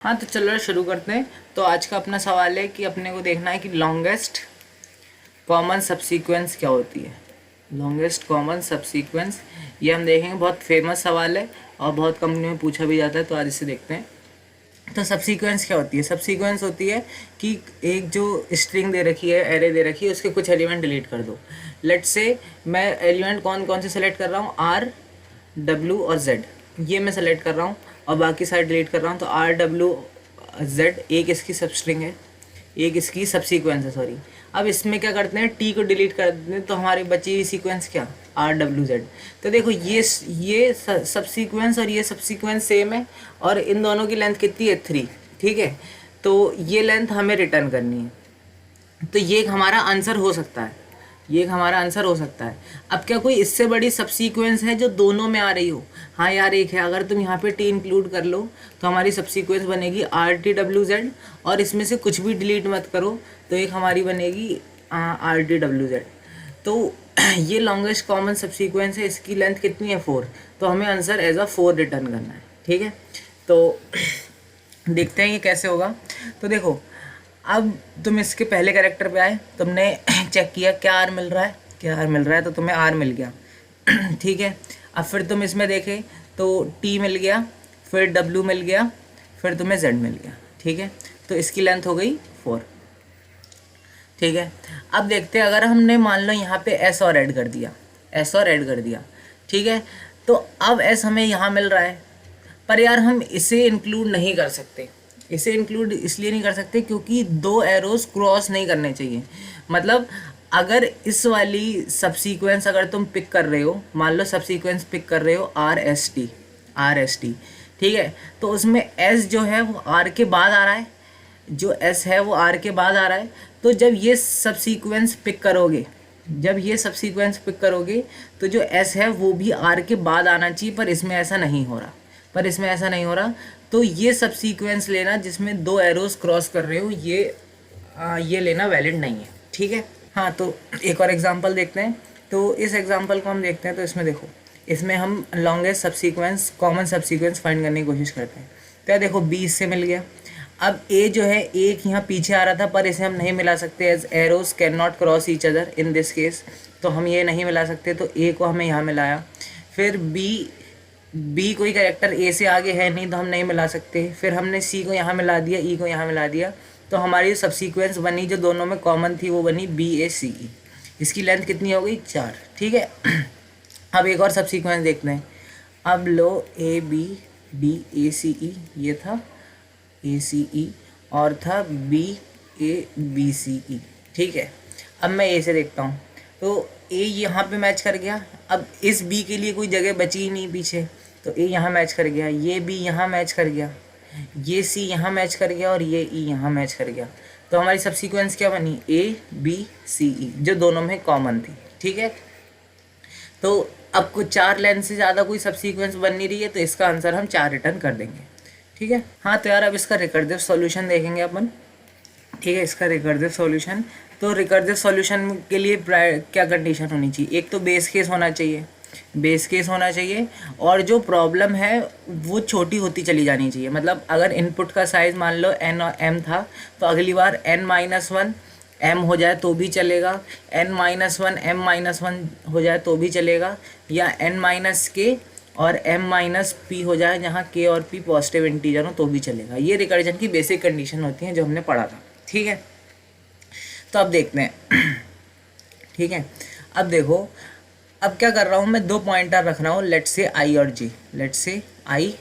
हाँ तो चलो शुरू करते हैं। तो आज का अपना सवाल है कि अपने को देखना है कि लॉन्गेस्ट कॉमन सबसीक्वेंस क्या होती है। लॉन्गेस्ट कॉमन सबसीक्वेंस ये हम देखेंगे, बहुत फेमस सवाल है और बहुत कंपनी में पूछा भी जाता है। तो आज इसे देखते हैं। तो सबसीक्वेंस क्या होती है? सबसीक्वेंस होती है कि एक जो स्ट्रिंग दे रखी है, एरे दे रखी है, उसके कुछ एलिमेंट डिलीट कर दो। लेट्स से मैं एलिमेंट कौन कौन से सेलेक्ट कर रहा हूँ, आर, डब्ल्यू और जेड, ये मैं सेलेक्ट कर रहा हूँ और बाकी सारे डिलीट कर रहा हूँ। तो आर, डब्ल्यू, जेड एक इसकी सब स्ट्रिंग है, एक इसकी सब सीक्वेंस है, सॉरी। अब इसमें क्या करते हैं, टी को डिलीट कर देते हैं, तो हमारी बची हुई सीक्वेंस क्या, आर, डब्ल्यू, जेड। तो देखो ये सब सीक्वेंस और ये सब सीक्वेंस सेम है और इन दोनों की लेंथ कितनी है, 3। ठीक है, तो ये लेंथ हमें रिटर्न करनी है। तो ये एक हमारा आंसर हो सकता है, ये एक हमारा आंसर हो सकता है। अब क्या कोई इससे बड़ी सबसीक्वेंस है जो दोनों में आ रही हो? हाँ यार एक है। अगर तुम यहाँ पे टी इंक्लूड कर लो तो हमारी सबसीक्वेंस बनेगी आर, टी, डब्ल्यू, जेड, और इसमें से कुछ भी डिलीट मत करो तो एक हमारी बनेगी आर, टी, डब्ल्यू, जेड। तो ये लॉन्गेस्ट कॉमन सबसीक्वेंस है, इसकी लेंथ कितनी है, 4। तो हमें आंसर एज अ 4 रिटर्न करना है। ठीक है, तो देखते हैं ये कैसे होगा। तो देखो, अब तुम इसके पहले कैरेक्टर पे आए, तुमने चेक किया क्या आर मिल रहा है, क्या आर मिल रहा है, तो तुम्हें आर मिल गया। ठीक है, अब फिर तुम इसमें देखे तो टी मिल गया, फिर डब्ल्यू मिल गया, फिर तुम्हें जेड मिल गया। ठीक है, तो इसकी लेंथ हो गई 4। ठीक है, अब देखते हैं अगर हमने मान लो यहाँ पे एस और ऐड कर दिया, एस और ऐड कर दिया। ठीक है, तो अब एस हमें यहाँ मिल रहा है, पर यार हम इसे इंक्लूड नहीं कर सकते। इसे इंक्लूड इसलिए नहीं कर सकते क्योंकि दो एरोस क्रॉस नहीं करने चाहिए। मतलब अगर इस वाली सबसीक्वेंस अगर तुम पिक कर रहे हो, मान लो सबसीक्वेंस पिक कर रहे हो R S T, R S T, ठीक है, तो उसमें एस जो है वो आर के बाद आ रहा है, जो एस है वो आर के बाद आ रहा है। तो जब ये सबसीक्वेंस पिक करोगे, जब ये सबसीक्वेंस पिक करोगे तो जो एस है वो भी आर के बाद आना चाहिए, पर इसमें ऐसा नहीं हो रहा, पर इसमें ऐसा नहीं हो रहा। तो ये सब सीक्वेंस लेना जिसमें दो एरोस क्रॉस कर रहे हो, ये लेना वैलिड नहीं है। ठीक है, हाँ तो एक और एग्जांपल देखते हैं। तो इस एग्जांपल को हम देखते हैं। तो इसमें देखो, इसमें हम longest subsequence, common subsequence find करने की कोशिश करते हैं। तो यार देखो 20 से मिल गया। अब ए जो है, एक यहाँ पीछे आ रहा था पर इसे हम नहीं मिला सकते, as arrows can not cross each other in this case, तो हम ये नहीं मिला सकते। तो ए को हमें यहाँ मिलाया। फिर बी कोई कैरेक्टर ए से आगे है नहीं तो हम नहीं मिला सकते। फिर हमने सी को यहाँ मिला दिया, ई को यहाँ मिला दिया। तो हमारी सबसीक्वेंस बनी जो दोनों में कॉमन थी, वो बनी बी ए सी ई। इसकी लेंथ कितनी हो गई, 4। ठीक है, अब एक और सबसीक्वेंस देखते हैं। अब लो ए बी डी ए सी ई, ये था ए सी ई, और था बी ए बी सी ई। ठीक है, अब मैं ए से देखता हूँ। तो ए यहाँ पे मैच कर गया। अब इस बी के लिए कोई जगह बची ही नहीं पीछे, तो ए यहाँ मैच कर गया, ये बी यहाँ मैच कर गया, ये सी यहाँ मैच कर गया और ये ई यहाँ मैच कर गया। तो हमारी सबसीक्वेंस क्या बनी, ए बी सी ई, जो दोनों में कॉमन थी। ठीक है, तो अब कुछ 4 लेंथ से ज़्यादा कोई सबसीक्वेंस बन नहीं रही है, तो इसका आंसर हम 4 रिटर्न कर देंगे। ठीक है, हाँ तो यार अब इसका रिकर्सिव सॉल्यूशन देखेंगे अपन। ठीक है, इसका रिकर्सिव सॉल्यूशन, तो रिकर्सिव सॉल्यूशन के लिए क्या कंडीशन होनी चाहिए, एक तो बेस केस होना चाहिए, बेस केस होना चाहिए, और जो प्रॉब्लम है वो छोटी होती चली जानी चाहिए। मतलब अगर इनपुट का साइज़ मान लो n और m था, तो अगली बार n-1 m हो जाए तो भी चलेगा, n-1 m-1 हो जाए तो भी चलेगा, या n-k और m-p हो जाए जहाँ k और p पॉजिटिव इंटीजर हो तो भी चलेगा। ये रिकर्जन की बेसिक कंडीशन होती हैं जो हमने पढ़ा था। ठीक है, तो अब देखते हैं। ठीक है, अब देखो, अब क्या कर रहा हूँ मैं, 2 पॉइंटर रख रहा हूँ, लेट्स से आई और जे, लेट्स से आई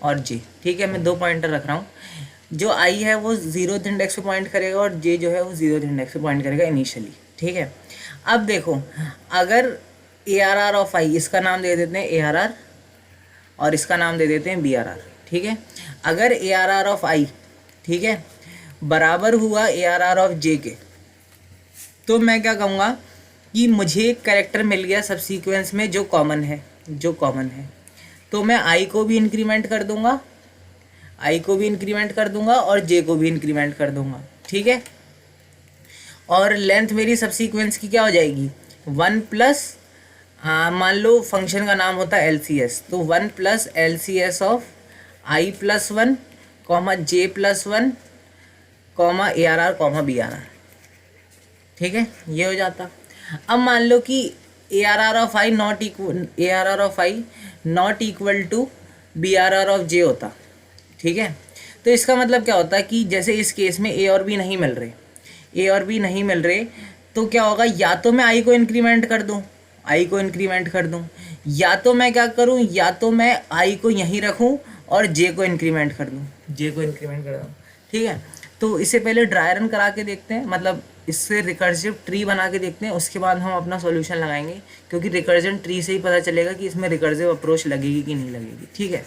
और जे। ठीक है, मैं 2 पॉइंटर रख रहा हूँ। जो आई है वो 0th इंडेक्स पे पॉइंट करेगा और जे जो है वो 0th इंडेक्स पे पॉइंट करेगा इनिशियली। ठीक है, अब देखो, अगर ए आर आर ऑफ आई, इसका नाम दे देते हैं ए आर आर और इसका नाम दे देते हैं बी आर आर। ठीक है, अगर ए आर आर ऑफ आई, ठीक है, बराबर हुआ ए आर आर ऑफ जे के, तो मैं क्या कहूँगा कि मुझे एक कैरेक्टर मिल गया सब सीक्वेंस में जो कॉमन है, जो कॉमन है। तो मैं आई को भी इंक्रीमेंट कर दूंगा, आई को भी इंक्रीमेंट कर दूंगा और जे को भी इंक्रीमेंट कर दूंगा। ठीक है, और लेंथ मेरी सब सीक्वेंस की क्या हो जाएगी, 1 प्लस मान लो फंक्शन का नाम होता है एल सी एस, तो 1 plus L C S of I plus 1 comma J plus 1 comma A R R comma B R R. ठीक है, ये हो जाता। अब मान लो कि A R R of I not equal, A R R of I not equal to B R R of J होता। ठीक है, तो इसका मतलब क्या होता है कि जैसे इस केस में ए और बी नहीं मिल रहे, ए और बी नहीं मिल रहे, तो क्या होगा, या तो मैं आई को इंक्रीमेंट कर दूं, आई को इंक्रीमेंट कर दूं, या तो मैं क्या करूं, या तो मैं आई को यहीं रखूं और जे को इंक्रीमेंट कर दूं, जे को इंक्रीमेंट कर दूं। ठीक है, तो इससे पहले ड्राई रन करा के देखते हैं, मतलब इससे रिकर्सिव ट्री बना के देखते हैं, उसके बाद हम अपना सॉल्यूशन लगाएंगे, क्योंकि रिकर्जन ट्री से ही पता चलेगा कि इसमें रिकर्सिव अप्रोच लगेगी कि नहीं लगेगी। ठीक है,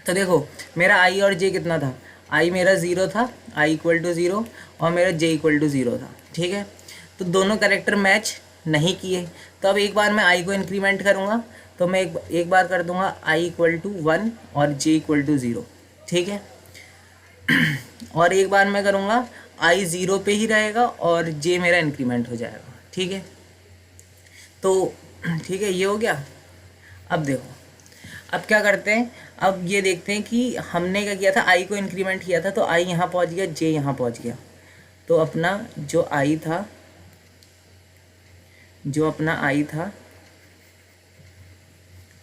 तो देखो मेरा आई और जे कितना था, आई मेरा ज़ीरो था, आई इक्वल टू ज़ीरो, और मेरा जे इक्वल टू ज़ीरो था। ठीक है, तो दोनों कैरेक्टर मैच नहीं किए, तो अब एक बार मैं आई को इंक्रीमेंट करूँगा, तो मैं एक बार कर दूंगा आई इक्वल टू 1 और जे इक्वल टू 0। ठीक है, और एक बार मैं करूँगा आई 0 पे ही रहेगा और जे मेरा इंक्रीमेंट हो जाएगा। ठीक है, तो ठीक है, ये हो गया। अब देखो, अब क्या करते हैं, अब ये देखते हैं कि हमने क्या किया था, आई को इंक्रीमेंट किया था, तो आई यहाँ पहुँच गया, जे यहाँ पहुँच गया, तो अपना जो आई था, जो अपना आई था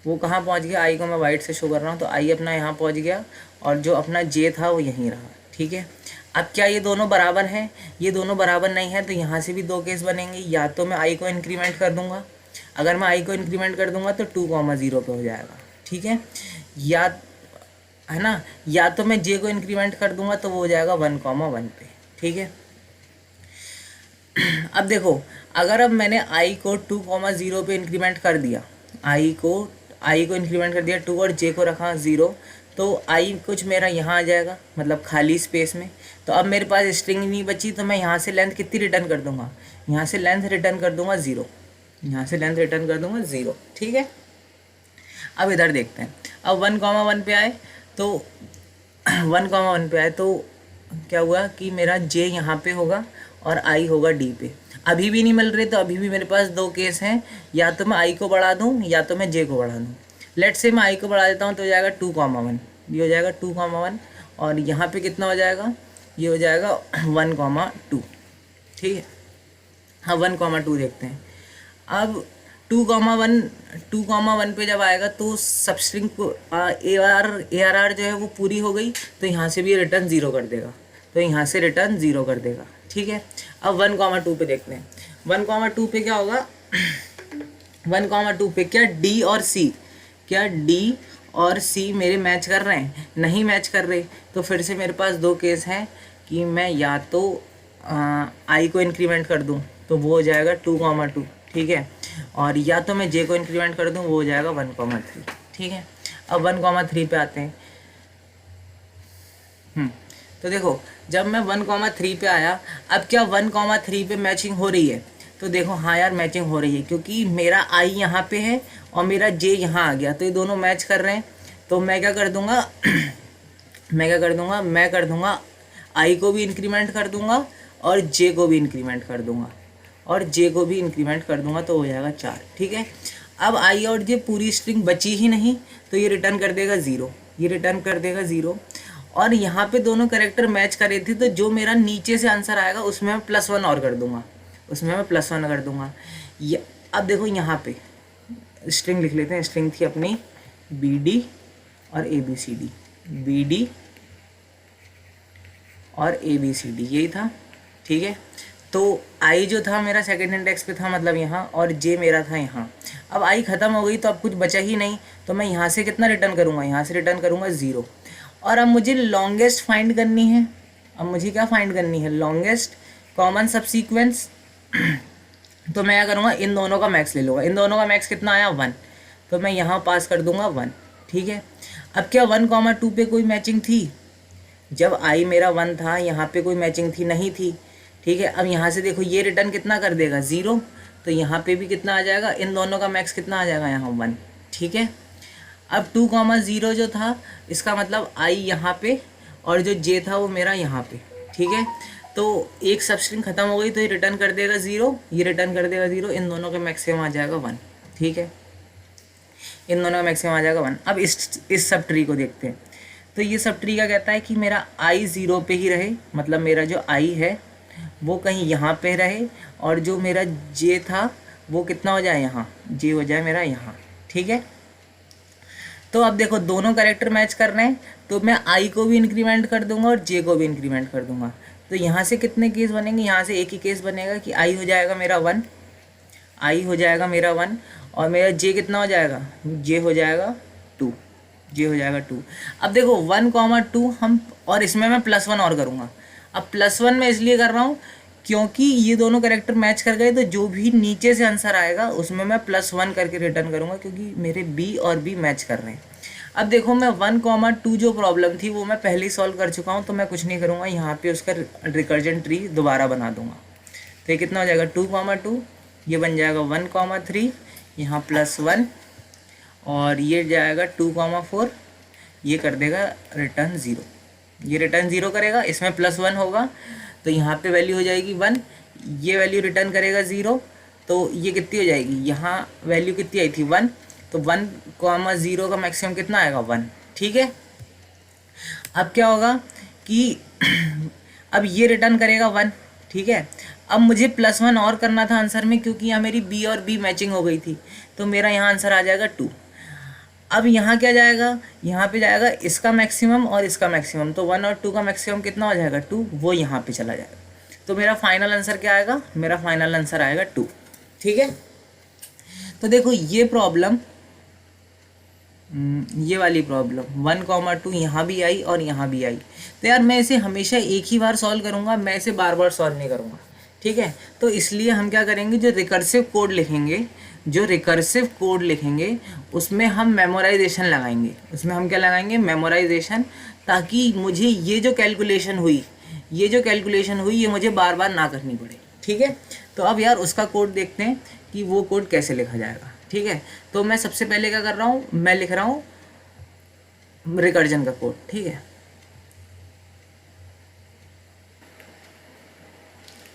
वो कहाँ पहुँच गया, आई को मैं वाइट से शो कर रहा हूँ, तो आई अपना यहाँ पहुँच गया, और जो अपना जे था वो यहीं रहा। ठीक है, अब क्या ये दोनों बराबर हैं, ये दोनों बराबर नहीं है, तो यहाँ से भी दो केस बनेंगे, या तो मैं आई को इंक्रीमेंट कर दूंगा, अगर मैं आई को इंक्रीमेंट कर दूंगा तो 2,0 पे हो जाएगा। ठीक है, या है ना, या तो मैं जे को इंक्रीमेंट कर दूंगा तो वो हो जाएगा 1,1 पे। ठीक है, अब देखो, अगर अब मैंने आई को 2,0 पे इंक्रीमेंट कर दिया, आई को इंक्रीमेंट कर दिया 2 और जे को रखा 0, तो आई कुछ मेरा यहाँ आ जाएगा, मतलब खाली स्पेस में। तो अब मेरे पास स्ट्रिंग नहीं बची, तो मैं यहाँ से लेंथ कितनी रिटर्न कर दूंगा, यहाँ से लेंथ रिटर्न कर दूंगा 0, यहाँ से लेंथ रिटर्न कर दूंगा 0। ठीक है, अब इधर देखते हैं, अब 1,1 पे आए, तो 1,1 पे आए तो क्या हुआ कि मेरा जे यहाँ पे होगा और आई होगा डी पे। अभी भी नहीं मिल रहे, तो अभी भी मेरे पास दो केस हैं, या तो मैं आई को बढ़ा दूँ या तो मैं जे को बढ़ा दूँ। लेट से मैं आई को बढ़ा देता हूँ, तो हो जाएगा 2,1, ये हो जाएगा 2,1, और यहाँ पे कितना हो जाएगा, ये हो जाएगा 1,2। ठीक है, हाँ 1,2 देखते हैं। अब 2,1 पे जब आएगा तो सब स्ट्रिंग को ए आर आर जो है वो पूरी हो गई, तो यहाँ से भी रिटर्न 0 कर देगा, तो यहाँ से रिटर्न 0 कर देगा। ठीक है, अब 1,2 पे देखते हैं, 1,2 पे क्या होगा, 1,2 पे क्या डी और सी, क्या डी और सी मेरे मैच कर रहे हैं, नहीं मैच कर रहे, तो फिर से मेरे पास दो केस हैं कि मैं या तो आई को इंक्रीमेंट कर दूं तो वो हो जाएगा 2,2। ठीक है, और या तो मैं जे को इंक्रीमेंट कर दूं, वो हो जाएगा 1,3। ठीक है, अब 1,3 पे आते हैं। तो देखो, जब मैं 1,3 पे आया, अब क्या 1,3 पे मैचिंग हो रही है, तो देखो हाँ यार मैचिंग हो रही है, क्योंकि मेरा आई यहाँ पे है और मेरा जे यहाँ आ गया, तो ये दोनों मैच कर रहे हैं। तो मैं क्या कर दूंगा मैं कर दूंगा आई को भी इंक्रीमेंट कर दूंगा और जे को भी इंक्रीमेंट कर दूंगा, तो हो जाएगा 4। ठीक है, अब आई और जे पूरी स्ट्रिंग बची ही नहीं, तो ये रिटर्न कर देगा 0, और यहाँ पे दोनों कैरेक्टर मैच कर रहे थे, तो जो मेरा नीचे से आंसर आएगा उसमें मैं +1 और कर दूंगा, अब देखो यहाँ पे स्ट्रिंग लिख लेते हैं, स्ट्रिंग थी अपनी BD और ABCD, BD और ABCD, यही था। ठीक है, तो आई जो था मेरा सेकंड इंडेक्स पे था, मतलब यहाँ, और जे मेरा था यहाँ। अब आई ख़त्म हो गई, तो अब कुछ बचा ही नहीं, तो मैं यहाँ से कितना रिटर्न करूँगा, यहाँ से रिटर्न करूँगा 0। और अब मुझे लॉन्गेस्ट फाइंड करनी है, लॉन्गेस्ट कॉमन सबसीक्वेंस। तो मैं क्या करूँगा, इन दोनों का मैक्स ले लूँगा, इन दोनों का मैक्स कितना आया 1, तो मैं यहाँ पास कर दूँगा 1। ठीक है, अब क्या 1,2 पे कोई मैचिंग थी, जब आई मेरा 1 था यहाँ पे कोई मैचिंग थी, नहीं थी। ठीक है, अब यहाँ से देखो ये रिटर्न कितना कर देगा 0, तो यहाँ पे भी कितना आ जाएगा, इन दोनों का मैक्स कितना आ जाएगा यहाँ 1। ठीक है, अब 2,0 जो था, इसका मतलब आई यहाँ पे और जो जे था वो मेरा यहाँ पे। ठीक है। तो एक सब स्ट्रिंग खत्म हो गई तो ये रिटर्न कर देगा 0, ये रिटर्न कर देगा 0, इन दोनों का मैक्सिमम आ जाएगा 1, ठीक है, इन दोनों का मैक्सिमम आ जाएगा 1। अब इस सब ट्री को देखते हैं। तो ये सब ट्री का कहता है कि मेरा आई 0 पे ही रहे, मतलब मेरा जो आई है वो कहीं यहाँ पे रहे, और जो मेरा जे था वो कितना हो जाए, यहाँ जे हो जाए मेरा यहाँ, ठीक है। तो अब देखो दोनों कैरेक्टर मैच कर रहे हैं, तो मैं आई को भी इंक्रीमेंट कर दूंगा और जे को भी इंक्रीमेंट कर दूंगा। तो यहाँ से कितने केस बनेंगे, यहाँ से एक ही केस बनेगा कि आई हो जाएगा मेरा 1, आई हो जाएगा मेरा 1, और मेरा जे कितना हो जाएगा, जे हो जाएगा 2, जे हो जाएगा 2। अब देखो 1,2 हम, और इसमें मैं +1 और करूँगा। अब +1 मैं इसलिए कर रहा हूँ क्योंकि ये दोनों कैरेक्टर मैच कर गए, तो जो भी नीचे से आंसर आएगा उसमें मैं +1 करके रिटर्न करूँगा, क्योंकि मेरे बी और बी मैच कर रहे हैं। अब देखो मैं 1,2 जो प्रॉब्लम थी वो मैं पहले ही सॉल्व कर चुका हूँ, तो मैं कुछ नहीं करूँगा, यहाँ पे उसका रिकर्जन ट्री दोबारा बना दूंगा। तो ये कितना हो जाएगा 2,2, ये बन जाएगा 1,3, यहाँ +1, और ये जाएगा 2,4, ये कर देगा रिटर्न 0, ये रिटर्न 0 करेगा, इसमें +1 होगा तो यहाँ पे वैल्यू हो जाएगी 1, ये वैल्यू रिटर्न करेगा 0, तो ये कितनी हो जाएगी, यहाँ वैल्यू कितनी आई थी 1, तो 1,0 का मैक्सिमम कितना आएगा 1, ठीक है। अब क्या होगा कि अब ये रिटर्न करेगा 1, ठीक है। अब मुझे +1 और करना था आंसर में, क्योंकि यहाँ मेरी बी और बी मैचिंग हो गई थी, तो मेरा यहाँ आंसर आ जाएगा 2। अब यहाँ क्या जाएगा, यहाँ पे जाएगा इसका मैक्सिमम और इसका मैक्सिमम, तो 1 और 2 का मैक्सिमम कितना हो जाएगा 2, वो यहाँ पे चला जाएगा। तो मेरा फाइनल आंसर क्या आएगा, मेरा फाइनल आंसर आएगा 2, ठीक है। तो देखो ये प्रॉब्लम, ये वाली प्रॉब्लम 1,2 यहाँ भी आई और यहाँ भी आई, तो यार मैं इसे हमेशा एक ही बार सॉल्व करूँगा, मैं इसे बार बार सॉल्व नहीं करूँगा, ठीक है। तो इसलिए हम क्या करेंगे, जो रिकर्सिव कोड लिखेंगे, जो रिकर्सिव कोड लिखेंगे उसमें हम मेमोराइजेशन लगाएंगे, उसमें हम क्या लगाएंगे, मेमोराइजेशन, ताकि मुझे ये जो कैलकुलेशन हुई, ये जो कैलकुलेशन हुई ये मुझे बार बार ना करनी पड़े, ठीक है। तो अब यार उसका कोड देखते हैं कि वो कोड कैसे लिखा जाएगा, ठीक है। तो मैं सबसे पहले क्या कर रहा हूँ, मैं लिख रहा हूँ रिकर्जन का कोड, ठीक है।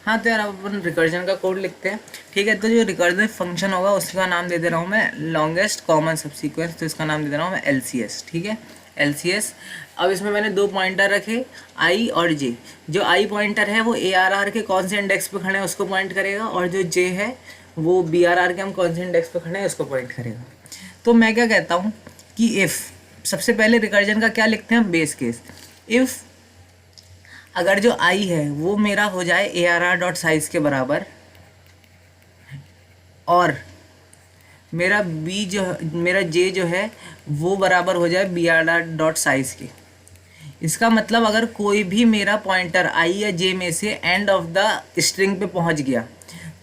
हाँ तो यार अब अपन रिकर्जन का कोड लिखते हैं, ठीक है। तो जो रिकर्जन फंक्शन होगा उसका नाम दे दे रहा हूँ मैं लॉन्गेस्ट कॉमन सबसीक्वेंस, तो इसका नाम दे दे रहा हूँ मैं LCS, ठीक है, LCS। अब इसमें मैंने 2 पॉइंटर रखे आई और जे। जो आई पॉइंटर है वो ARR के कौन से इंडेक्स पे खड़े हैं उसको पॉइंट करेगा, और जो जे है वो BRR के हम कौन से इंडेक्स पे खड़े हैं उसको पॉइंट करेगा। तो मैं क्या कहता हूँ कि इफ़, सबसे पहले रिकर्जन का क्या लिखते हैं हम, बेस केस। इफ़ अगर जो आई है वो मेरा हो जाए ARR.size के बराबर, और मेरा बी जो, मेरा जे जो है वो बराबर हो जाए BRR.size के, इसका मतलब अगर कोई भी मेरा पॉइंटर आई या जे में से एंड ऑफ द स्ट्रिंग पे पहुंच गया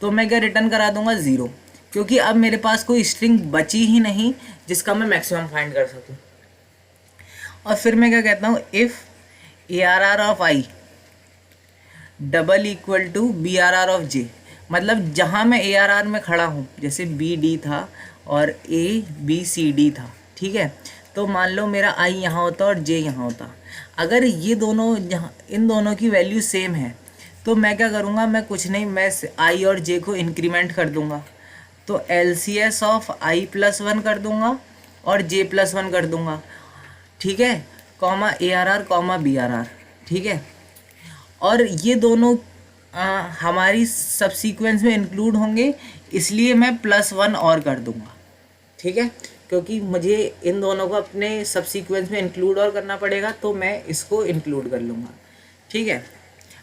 तो मैं क्या रिटर्न करा दूंगा 0, क्योंकि अब मेरे पास कोई स्ट्रिंग बची ही नहीं जिसका मैं मैक्सिमम फाइंड कर सकूं। और फिर मैं क्या कहता हूँ, if ARR of I =, BRR of J, मतलब जहाँ मैं ARR में खड़ा हूँ, जैसे BD था और ABCD था, ठीक है। तो मान लो मेरा आई यहाँ होता और जे यहाँ होता, अगर ये दोनों यहाँ, इन दोनों की वैल्यू सेम है तो मैं क्या करूँगा, मैं कुछ नहीं, मैं आई और जे को इंक्रीमेंट कर दूँगा, तो LCS ऑफ आई +1 कर दूँगा और जे +1 कर दूँगा, ठीक है, कॉमा ARR कॉमा BRR, ठीक है। और ये दोनों हमारी सबसीक्वेंस में इंक्लूड होंगे, इसलिए मैं +1 और कर दूँगा, ठीक है, क्योंकि मुझे इन दोनों को अपने सबसीक्वेंस में इंक्लूड और करना पड़ेगा, तो मैं इसको इंक्लूड कर लूँगा, ठीक है।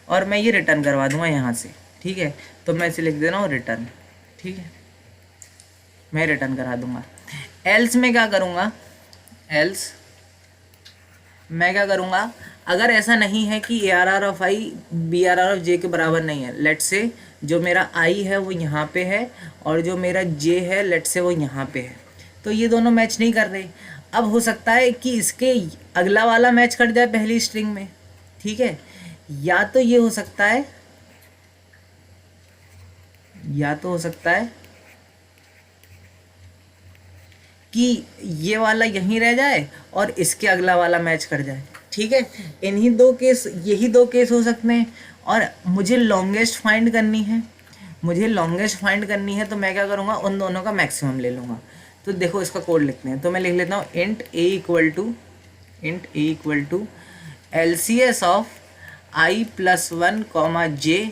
और मैं ये रिटर्न करवा दूँगा यहाँ से, ठीक है। तो मैं इसे लिख दे रहा हूँ रिटर्न, ठीक है, मैं रिटर्न करा दूँगा। एल्स में क्या करूँगा, एल्स मैं क्या करूँगा, अगर ऐसा नहीं है कि ARR of I BRR of J के बराबर नहीं है, लेट से जो मेरा आई है वो यहाँ पे है और जो मेरा जे है लेट से वो यहाँ पे है, तो ये दोनों मैच नहीं कर रहे। अब हो सकता है कि इसके अगला वाला मैच कर जाए पहली स्ट्रिंग में, ठीक है, या तो ये हो सकता है, या तो हो सकता है कि ये वाला यहीं रह जाए और इसके अगला वाला मैच कर जाए, ठीक ठीक है, इन्हीं दो केस, यही दो केस हो सकते हैं। और मुझे लॉन्गेस्ट फाइंड करनी है, तो मैं क्या करूँगा, उन दोनों का मैक्सिमम ले लूँगा। तो देखो इसका कोड लिखते हैं, तो मैं लिख लेता हूँ int a equal to LCS of i+1 j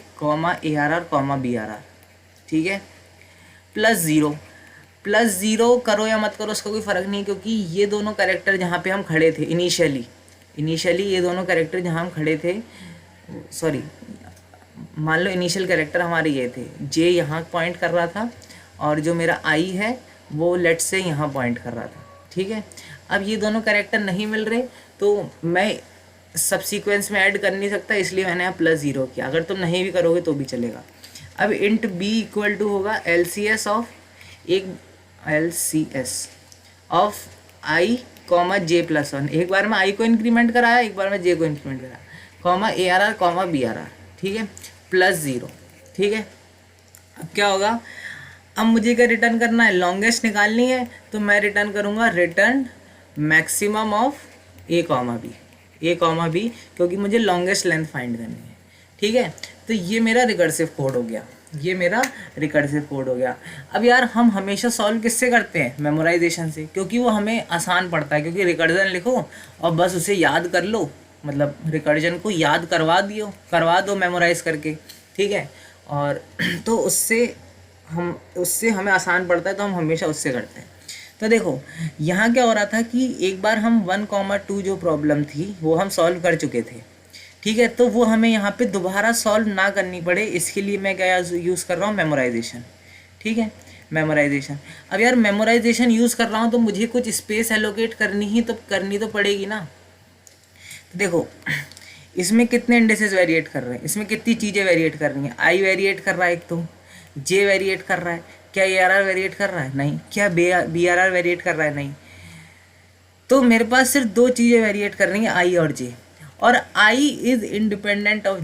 ARR BRR, ठीक है, प्लस ज़ीरो करो या मत करो उसका कोई फ़र्क नहीं, क्योंकि ये दोनों कैरेक्टर जहाँ पे हम खड़े थे इनिशियली ये दोनों कैरेक्टर जहाँ हम खड़े थे, सॉरी मान लो इनिशियल कैरेक्टर हमारे ये थे, जे यहाँ पॉइंट कर रहा था और जो मेरा आई है वो लेट से यहाँ पॉइंट कर रहा था, ठीक है। अब ये दोनों कैरेक्टर नहीं मिल रहे तो मैं सब सीक्वेंस में ऐड कर नहीं सकता, इसलिए मैंने यहाँ +0 किया। अगर तुम नहीं भी करोगे तो भी चलेगा। अब इंट बी इक्वल टू होगा LCS ऑफ आई j+1, एक बार मैं आई को इंक्रीमेंट कराया, एक बार मैं जे को इंक्रीमेंट कराया, ARR BRR, ठीक है, +0, ठीक है। अब क्या होगा, अब मुझे क्या रिटर्न करना है, लॉन्गेस्ट निकालनी है, तो मैं रिटर्न करूँगा return maximum of a, b, क्योंकि मुझे लॉन्गेस्ट लेंथ फाइंड करनी है, ठीक है। तो ये मेरा रिकर्सिव कोड हो गया, अब यार हम हमेशा सॉल्व किससे करते हैं, मेमोराइजेशन से, क्योंकि वो हमें आसान पड़ता है, क्योंकि रिकर्जन लिखो और बस उसे याद कर लो, मतलब रिकर्जन को याद करवा दो मेमोराइज करके, ठीक है। और तो उससे हमें आसान पड़ता है, तो हम हमेशा उससे करते हैं। तो देखो यहाँ क्या हो रहा था कि एक बार हम 1,2 जो प्रॉब्लम थी वो हम सॉल्व कर चुके थे, ठीक है। तो वो हमें यहाँ पे दोबारा सॉल्व ना करनी पड़े, इसके लिए मैं क्या यूज़ कर रहा हूँ, मेमोराइजेशन, ठीक है, मेमोराइजेशन। अब यार मेमोराइजेशन यूज़ कर रहा हूँ तो मुझे कुछ स्पेस एलोकेट करनी तो पड़ेगी ना। तो देखो इसमें कितने इंडेसेस वेरिएट कर रहे हैं, इसमें कितनी चीज़ें वेरिएट कर रही हैं, आई वेरिएट कर रहा है, एक तो जे वेरिएट कर रहा है, क्या ARR वेरिएट कर रहा है, नहीं, क्या BRR वेरिएट कर रहा है, नहीं। तो मेरे पास सिर्फ दो चीज़ें वेरिएट कर रही हैं, आई और जे, और आई इज़ इंडिपेंडेंट ऑफ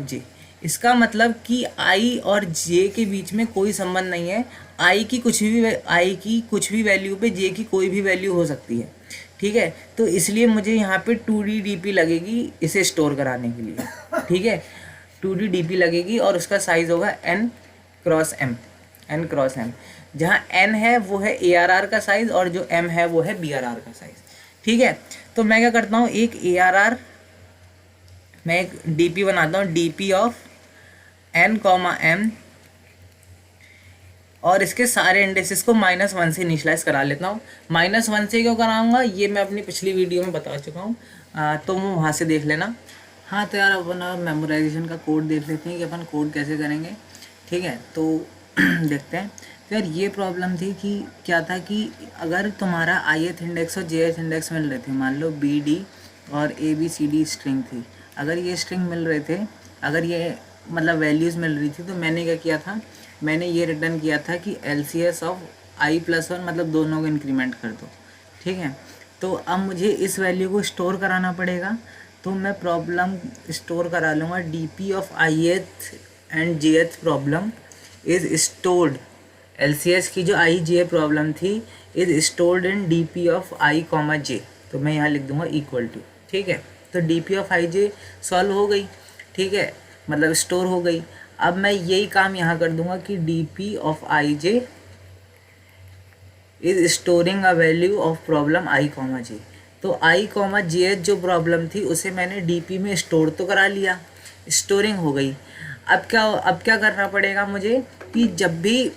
जे, इसका मतलब कि आई और जे के बीच में कोई संबंध नहीं है, आई की कुछ भी वैल्यू पे जे की कोई भी वैल्यू हो सकती है, ठीक है। तो इसलिए मुझे यहाँ पे 2D DP लगेगी इसे स्टोर कराने के लिए, ठीक है, 2D DP लगेगी और उसका साइज़ होगा n क्रॉस m, जहाँ n है वो है ARR का साइज़ और जो m है वो है BRR का साइज़, ठीक है। तो मैं क्या करता हूँ, मैं एक DP बनाता हूँ, DP ऑफ n, m, और इसके सारे इंडेक्सेस को -1 से इनिशलाइज करा लेता हूँ। -1 से क्यों कराऊंगा, ये मैं अपनी पिछली वीडियो में बता चुका हूँ, तो वो वहाँ से देख लेना। हाँ तो यार अपन मेमोराइजेशन का कोड देख लेते हैं कि अपन कोड कैसे करेंगे, ठीक है। तो देखते हैं। तो यार ये प्रॉब्लम थी कि क्या था कि अगर तुम्हारा ith इंडेक्स और jth इंडेक्स मिल रहे थे, मान लो BD और ABCD स्ट्रिंग थी, अगर ये स्ट्रिंग मिल रहे थे, अगर ये मतलब वैल्यूज़ मिल रही थी, तो मैंने क्या किया था, मैंने ये रिटर्न किया था कि LCS ऑफ i+1 मतलब दोनों को इंक्रीमेंट कर दो, ठीक है। तो अब मुझे इस वैल्यू को स्टोर कराना पड़ेगा, तो मैं प्रॉब्लम स्टोर करा लूँगा, DP of ith and jth problem is stored, LCS की जो ij प्रॉब्लम थी is stored in DP of i, j, तो मैं यहाँ लिख दूँगा इक्वल टू, ठीक है। तो DP ऑफ ij सॉल्व हो गई, ठीक है, मतलब स्टोर हो गई। अब मैं यही काम यहाँ कर दूंगा कि DP of ij is storing a value of problem i, j। तो i, j जो प्रॉब्लम थी उसे मैंने DP में स्टोर तो करा लिया, स्टोरिंग हो गई। अब क्या करना पड़ेगा मुझे कि जब भी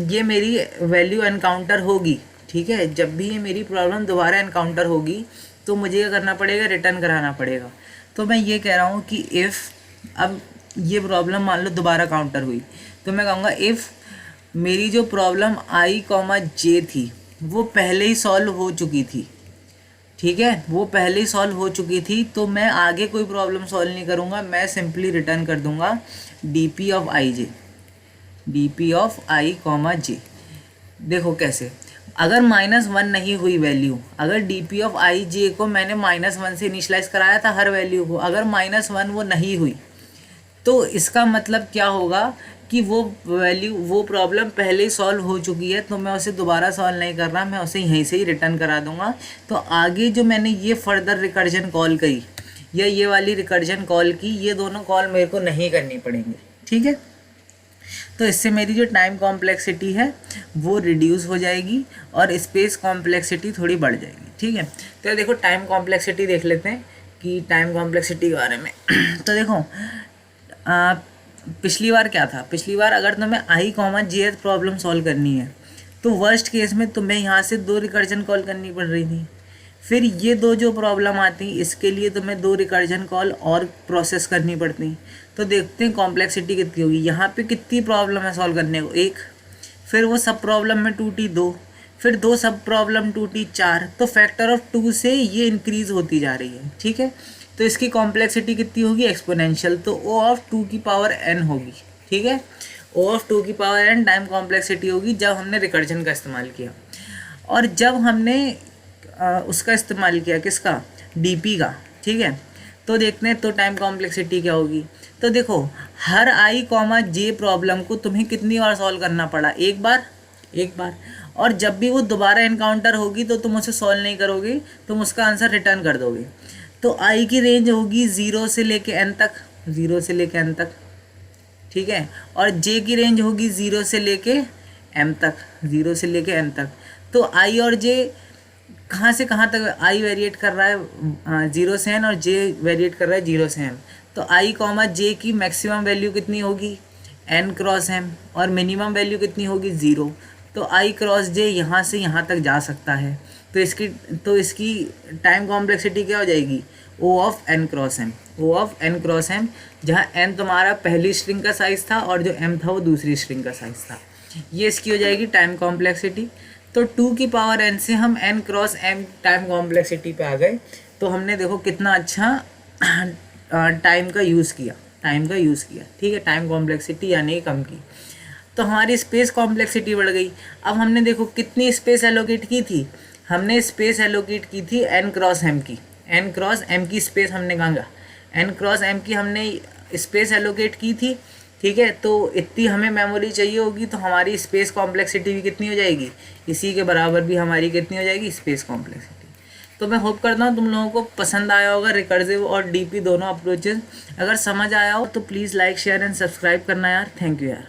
ये मेरी वैल्यू एनकाउंटर होगी, ठीक है, जब भी ये मेरी प्रॉब्लम दोबारा एनकाउंटर होगी तो मुझे क्या करना पड़ेगा, रिटर्न कराना पड़ेगा। तो मैं ये कह रहा हूँ कि इफ़ अब ये प्रॉब्लम मान लो दोबारा काउंटर हुई, तो मैं कहूँगा इफ़ मेरी जो प्रॉब्लम i, j थी वो पहले ही सॉल्व हो चुकी थी, ठीक है, वो पहले ही सॉल्व हो चुकी थी, तो मैं आगे कोई प्रॉब्लम सॉल्व नहीं करूँगा, मैं सिंपली रिटर्न कर दूँगा DP ऑफ i, j। देखो कैसे, अगर -1 नहीं हुई वैल्यू, अगर DP ऑफ i, j को मैंने -1 से इनिशलाइज कराया था हर वैल्यू को, अगर -1 वो नहीं हुई तो इसका मतलब क्या होगा कि वो वैल्यू वो प्रॉब्लम पहले ही सॉल्व हो चुकी है, तो मैं उसे दोबारा सॉल्व नहीं कर रहा, मैं उसे यहीं से ही रिटर्न करा दूंगा। तो आगे जो मैंने ये फर्दर रिकर्जन कॉल करी या ये वाली रिकर्जन कॉल की, ये दोनों कॉल मेरे को नहीं करनी पड़ेंगी, ठीक है। तो इससे मेरी जो टाइम कॉम्प्लेक्सिटी है वो रिड्यूस हो जाएगी और स्पेस कॉम्प्लेक्सिटी थोड़ी बढ़ जाएगी, ठीक है। तो देखो टाइम कॉम्प्लेक्सिटी देख लेते हैं कि टाइम कॉम्प्लेक्सिटी के बारे में तो देखो पिछली बार क्या था, पिछली बार अगर तुम्हें आई कॉमा जे प्रॉब्लम सॉल्व करनी है तो वर्स्ट केस में तुम्हें यहाँ से 2 रिकर्जन कॉल करनी पड़ रही थी। फिर ये 2 जो प्रॉब्लम आती इसके लिए तुम्हें 2 रिकर्जन कॉल और प्रोसेस करनी पड़ती। तो देखते हैं कॉम्प्लेक्सिटी कितनी होगी। यहाँ पे कितनी प्रॉब्लम है सॉल्व करने को, 1, फिर वो सब प्रॉब्लम में टूटी 2, फिर 2 सब प्रॉब्लम टूटी 4, तो फैक्टर ऑफ 2 से ये इंक्रीज़ होती जा रही है, ठीक है। तो इसकी कॉम्प्लेक्सिटी कितनी होगी, एक्सपोनेंशियल, तो O ऑफ 2 की पावर n होगी, ठीक है। O ऑफ 2 की पावर n टाइम कॉम्प्लेक्सिटी होगी जब हमने रिकर्जन का इस्तेमाल किया। और जब हमने उसका इस्तेमाल किया, किसका, DP का, ठीक है। तो देखते हैं तो टाइम कॉम्प्लेक्सिटी क्या होगी। तो देखो हर i कॉमा जे प्रॉब्लम को तुम्हें कितनी बार सॉल्व करना पड़ा, एक बार। और जब भी वो दोबारा इनकाउंटर होगी तो तुम उसे सॉल्व नहीं करोगे, तुम उसका आंसर रिटर्न कर दोगे। तो i की रेंज होगी 0 से लेके n तक, ठीक है। और j की रेंज होगी 0 से लेके m तक। तो i और j कहाँ से कहाँ तक i वेरिएट कर रहा है 0 से n और j वेरिएट कर रहा है 0 से m। तो i कॉमा j की मैक्सिमम वैल्यू कितनी होगी, n क्रॉस m, और मिनिमम वैल्यू कितनी होगी 0। तो i क्रॉस j यहाँ से यहाँ तक जा सकता है। तो इसकी टाइम कॉम्प्लेक्सिटी क्या हो जाएगी, O of n cross m, जहाँ n तुम्हारा पहली स्ट्रिंग का साइज़ था और जो m था वो दूसरी स्ट्रिंग का साइज़ था। ये इसकी हो जाएगी टाइम कॉम्प्लेक्सिटी। तो 2 की पावर n से हम n cross m time complexity पे आ गए। तो हमने देखो कितना अच्छा टाइम का यूज़ किया, ठीक है, टाइम कॉम्प्लेक्सिटी यानी कम की। तो हमारी स्पेस कॉम्प्लेक्सिटी बढ़ गई। अब हमने देखो कितनी स्पेस एलोकेट की थी, हमने स्पेस एलोकेट की थी n क्रॉस m की स्पेस हमने कहा, n क्रॉस m की हमने स्पेस एलोकेट की थी, ठीक है। तो इतनी हमें मेमोरी चाहिए होगी, तो हमारी स्पेस कॉम्प्लेक्सिटी भी कितनी हो जाएगी, इसी के बराबर भी हमारी कितनी हो जाएगी, स्पेस कॉम्प्लेक्सिटी। तो मैं होप करता हूँ तुम लोगों को पसंद आया होगा रिकर्सिव और डीपी दोनों अप्रोचेस। अगर समझ आया हो तो please like share and subscribe करना यार। थैंक यू यार।